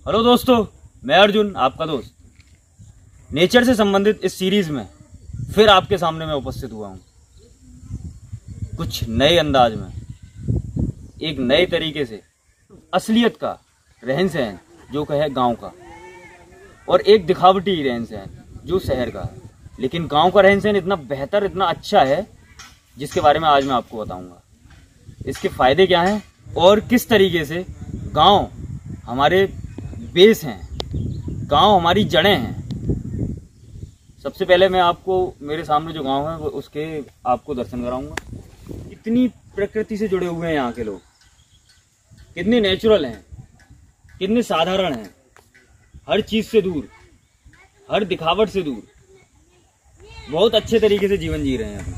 Hello दोस्तों, मैं अर्जुन आपका दोस्त नेचर से संबंधित इस सीरीज में फिर आपके सामने मैं उपस्थित हुआ हूँ। कुछ नए अंदाज में, एक नए तरीके से असलियत का रहन सहन जो है गांव का, और एक दिखावटी रहन सहन जो शहर का है। लेकिन गांव का रहन सहन इतना बेहतर, इतना अच्छा है, जिसके बारे में आज मैं आपको बताऊंगा। इसके फायदे क्या हैं और किस तरीके से गांव हमारे बेस हैं, गांव हमारी जड़ें हैं। सबसे पहले मैं आपको मेरे सामने जो गांव है वो उसके आपको दर्शन कराऊंगा। कितनी प्रकृति से जुड़े हुए हैं यहाँ के लोग, कितने नेचुरल हैं, कितने साधारण हैं, हर चीज से दूर, हर दिखावट से दूर, बहुत अच्छे तरीके से जीवन जी रहे हैं अपना।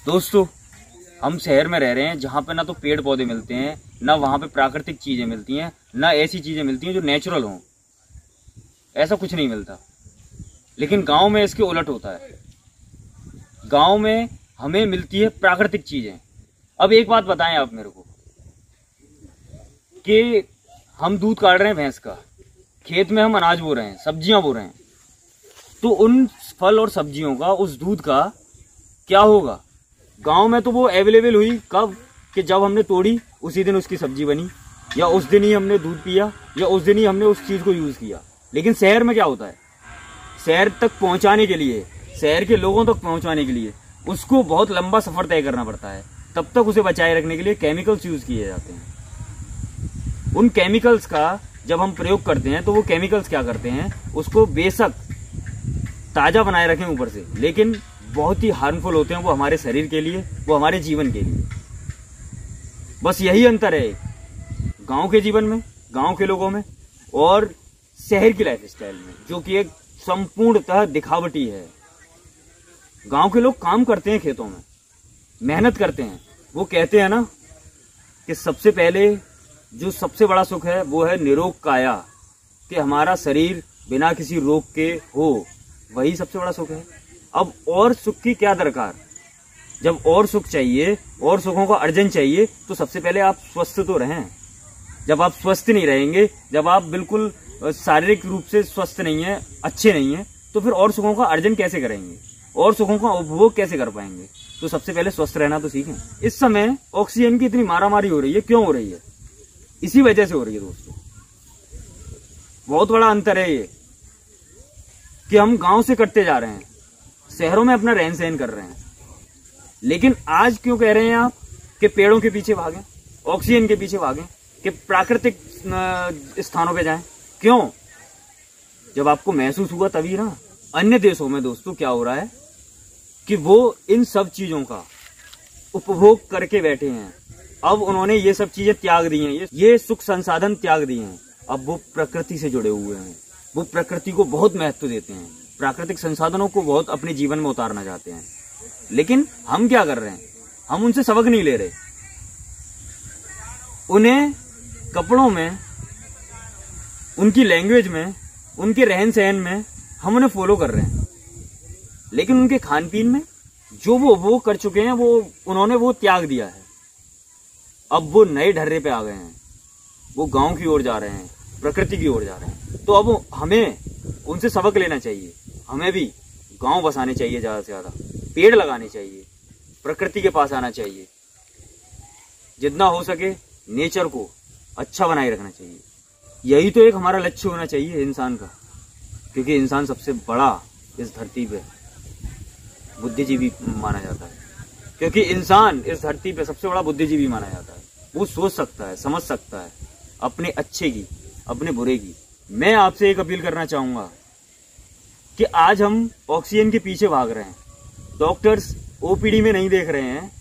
दोस्तों, हम शहर में रह रहे हैं जहाँ पे ना तो पेड़ पौधे मिलते हैं, ना वहाँ पे प्राकृतिक चीजें मिलती हैं, ना ऐसी चीजें मिलती हैं जो नेचुरल हों। ऐसा कुछ नहीं मिलता। लेकिन गांव में इसके उलट होता है। गांव में हमें मिलती है प्राकृतिक चीजें। अब एक बात बताएं आप मेरे को कि हम दूध काट रहे हैं भैंस का, खेत में हम अनाज बो रहे हैं, सब्जियां बो रहे हैं, तो उन फल और सब्जियों का, उस दूध का क्या होगा? गांव में तो वो अवेलेबल हुई कब कि जब हमने तोड़ी, उसी दिन उसकी सब्जी बनी, या उस दिन ही हमने दूध पिया, या उस दिन ही हमने उस चीज को यूज किया। लेकिन शहर में क्या होता है? शहर तक पहुंचाने के लिए, शहर के लोगों तक पहुंचाने के लिए उसको बहुत लंबा सफर तय करना पड़ता है। तब तक उसे बचाए रखने के लिए केमिकल्स यूज किए जाते हैं। उन केमिकल्स का जब हम प्रयोग करते हैं तो वो केमिकल्स क्या करते हैं, उसको बेशक ताजा बनाए रखें ऊपर से, लेकिन बहुत ही हार्मफुल होते हैं वो हमारे शरीर के लिए, वो हमारे जीवन के लिए। बस यही अंतर है गांव के जीवन में, गांव के लोगों में, और शहर की लाइफ स्टाइल में, जो कि एक संपूर्णतः दिखावटी है। गांव के लोग काम करते हैं, खेतों में मेहनत करते हैं। वो कहते हैं ना कि सबसे पहले जो सबसे बड़ा सुख है वो है निरोग काया, कि हमारा शरीर बिना किसी रोग के हो, वही सबसे बड़ा सुख है। अब और सुख की क्या दरकार? जब और सुख चाहिए, और सुखों का अर्जन चाहिए, तो सबसे पहले आप स्वस्थ तो रहें। जब आप स्वस्थ नहीं रहेंगे, जब आप बिल्कुल शारीरिक रूप से स्वस्थ नहीं है, अच्छे नहीं है, तो फिर और सुखों का अर्जन कैसे करेंगे, और सुखों का उपभोग कैसे कर पाएंगे? तो सबसे पहले स्वस्थ रहना तो सीखें। इस समय ऑक्सीजन की इतनी मारामारी हो रही है, क्यों हो रही है? इसी वजह से हो रही है दोस्तों। बहुत बड़ा अंतर है ये कि हम गांव से कटते जा रहे हैं, शहरों में अपना रहन सहन कर रहे हैं। लेकिन आज क्यों कह रहे हैं आप कि पेड़ों के पीछे भागें, ऑक्सीजन के पीछे भागें, कि प्राकृतिक स्थानों पे जाएं? क्यों? जब आपको महसूस हुआ तभी ना। अन्य देशों में दोस्तों क्या हो रहा है कि वो इन सब चीजों का उपभोग करके बैठे हैं। अब उन्होंने ये सब चीजें त्याग दी हैं, ये सुख संसाधन त्याग दिए हैं। अब वो प्रकृति से जुड़े हुए हैं, वो प्रकृति को बहुत महत्व देते हैं, प्राकृतिक संसाधनों को बहुत अपने जीवन में उतारना चाहते हैं। लेकिन हम क्या कर रहे हैं? हम उनसे सबक नहीं ले रहे। उन्हें कपड़ों में, उनकी लैंग्वेज में, उनके रहन सहन में हम उन्हें फॉलो कर रहे हैं। लेकिन उनके खान पीन में जो वो कर चुके हैं, वो उन्होंने वो त्याग दिया है। अब वो नए ढर्रे पे आ गए हैं, वो गांव की ओर जा रहे हैं, प्रकृति की ओर जा रहे हैं। तो अब हमें उनसे सबक लेना चाहिए। हमें भी गांव बसाने चाहिए, ज्यादा से ज्यादा पेड़ लगाने चाहिए, प्रकृति के पास आना चाहिए, जितना हो सके नेचर को अच्छा बनाए रखना चाहिए। यही तो एक हमारा लक्ष्य होना चाहिए इंसान का, क्योंकि इंसान सबसे बड़ा इस धरती पे बुद्धिजीवी माना जाता है। क्योंकि इंसान इस धरती पे सबसे बड़ा बुद्धिजीवी माना जाता है। वो सोच सकता है, समझ सकता है, अपने अच्छे की, अपने बुरे की। मैं आपसे एक अपील करना चाहूंगा कि आज हम ऑक्सीजन के पीछे भाग रहे हैं। डॉक्टर्स ओपीडी में नहीं देख रहे हैं,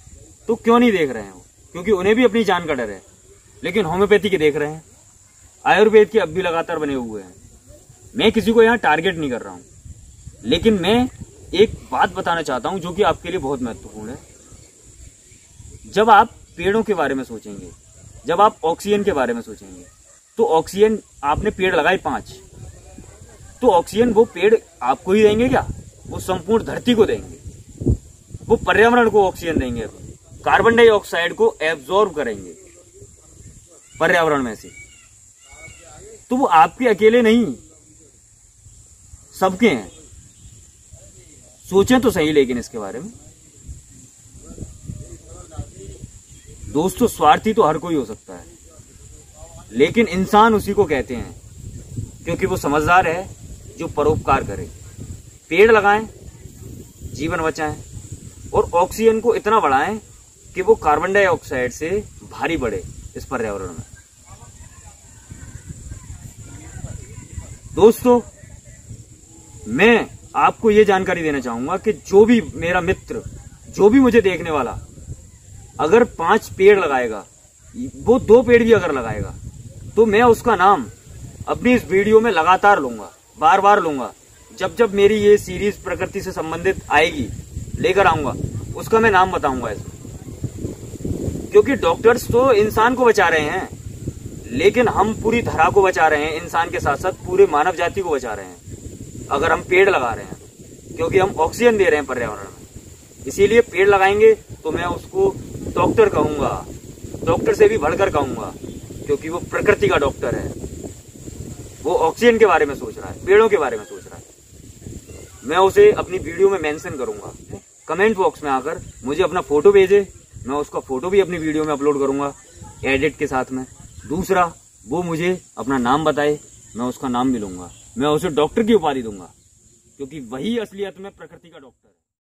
तो क्यों नहीं देख रहे हैं? क्योंकि उन्हें भी अपनी जान का डर है। लेकिन होम्योपैथी के देख रहे हैं, आयुर्वेद के अब भी लगातार बने हुए हैं। मैं किसी को यहाँ टारगेट नहीं कर रहा हूं, लेकिन मैं एक बात बताना चाहता हूं जो कि आपके लिए बहुत महत्वपूर्ण है। जब आप पेड़ों के बारे में सोचेंगे, जब आप ऑक्सीजन के बारे में सोचेंगे, तो ऑक्सीजन आपने पेड़ लगाए 5, तो ऑक्सीजन वो पेड़ आपको ही देंगे क्या? वो संपूर्ण धरती को देंगे, वो पर्यावरण को ऑक्सीजन देंगे, कार्बन डाइऑक्साइड को एब्जॉर्ब करेंगे पर्यावरण में से। तो वो आपके अकेले नहीं, सबके हैं। सोचें तो सही लेकिन इसके बारे में। दोस्तों, स्वार्थी तो हर कोई हो सकता है, लेकिन इंसान उसी को कहते हैं क्योंकि वो समझदार है जो परोपकार करे। पेड़ लगाएं, जीवन बचाएं और ऑक्सीजन को इतना बढ़ाएं कि वो कार्बन डाइऑक्साइड से भारी बढ़े इस पर्यावरण में। दोस्तों, मैं आपको ये जानकारी देना चाहूंगा कि जो भी मेरा मित्र, जो भी मुझे देखने वाला अगर 5 पेड़ लगाएगा, वो 2 पेड़ भी अगर लगाएगा, तो मैं उसका नाम अपनी इस वीडियो में लगातार लूंगा, बार बार लूंगा। जब जब मेरी ये सीरीज प्रकृति से संबंधित आएगी, लेकर आऊंगा, उसका मैं नाम बताऊंगा इसमें। क्योंकि डॉक्टर्स तो इंसान को बचा रहे हैं, लेकिन हम पूरी धरा को बचा रहे हैं, इंसान के साथ साथ पूरे मानव जाति को बचा रहे हैं अगर हम पेड़ लगा रहे हैं, क्योंकि हम ऑक्सीजन दे रहे हैं पर्यावरण में। इसीलिए पेड़ लगाएंगे तो मैं उसको डॉक्टर कहूंगा, डॉक्टर से भी बढ़कर कहूंगा, क्योंकि वो प्रकृति का डॉक्टर है। वो ऑक्सीजन के बारे में सोच रहा है, पेड़ों के बारे में सोच रहा है। मैं उसे अपनी वीडियो में मेंशन करूंगा। कमेंट बॉक्स में आकर मुझे अपना फोटो भेजे, मैं उसका फोटो भी अपनी वीडियो में अपलोड करूंगा एडिट के साथ में। दूसरा, वो मुझे अपना नाम बताए, मैं उसका नाम भी लूंगा, मैं उसे डॉक्टर की उपाधि दूंगा, क्योंकि वही असलियत में प्रकृति का डॉक्टर है।